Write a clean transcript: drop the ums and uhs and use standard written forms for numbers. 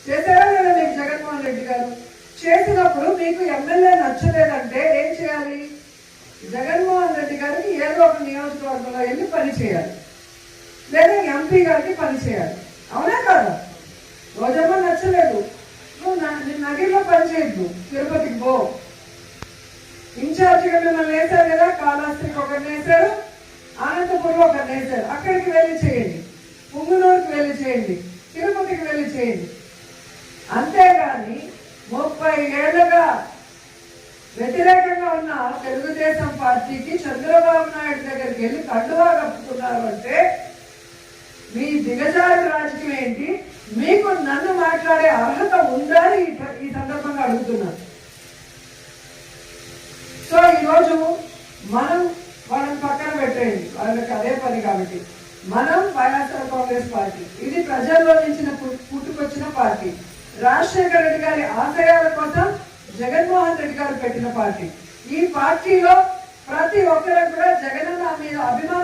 చేశారా లేదా మీకు జగన్మోహన్ రెడ్డి గారు? చేసినప్పుడు మీకు ఎమ్మెల్యే నచ్చలేదంటే ఏం చేయాలి? జగన్మోహన్ రెడ్డి గారికి ఏదో ఒక నియోజకవర్గంలో వెళ్ళి పని చేయాలి, లేదా ఎంపీ గారికి పని చేయాలి. అవునా కాదా? రోజమ్మ నచ్చలేదు, నువ్వు నగిరిలో పని చేయద్దు, తిరుపతికి పో. ఇన్ఛార్జిగా మిమ్మల్ని వేశారు కదా, కాళహస్తికి ఒకరిని వేశారు, అనంతపురంలో ఒకరిని వేశారు. అక్కడికి వెళ్ళి చేయండి, పుంగునూరుకి వెళ్ళి చేయండి, తిరుపతికి వెళ్ళి చేయండి. అంతేగాని 30 ఏళ్లుగా వ్యతిరేకంగా ఉన్న తెలుగుదేశం పార్టీకి చంద్రబాబు నాయుడు దగ్గరికి వెళ్ళి కండువా కప్పుతున్నారు అంటే మీ దిగజారు రాజకీయం ఏంటి? మీకు నన్ను మాట్లాడే అర్హత ఉందా అని ఈ సందర్భంగా అడుగుతున్నాను. సో ఈరోజు మనం వాళ్ళని పక్కన పెట్టేయండి, వాళ్ళకి అదే పని. కాబట్టి మనం వైఎస్ఆర్ కాంగ్రెస్ పార్టీ, ఇది ప్రజల్లో నుంచి పుట్టుకొచ్చిన పార్టీ. రాజశేఖర రెడ్డి గారి ఆశయాల కోసం జగన్మోహన్ రెడ్డి గారు పెట్టిన పార్టీ. ఈ పార్టీలో ప్రతి ఒక్కరు కూడా జగనన్న మీద అభిమానం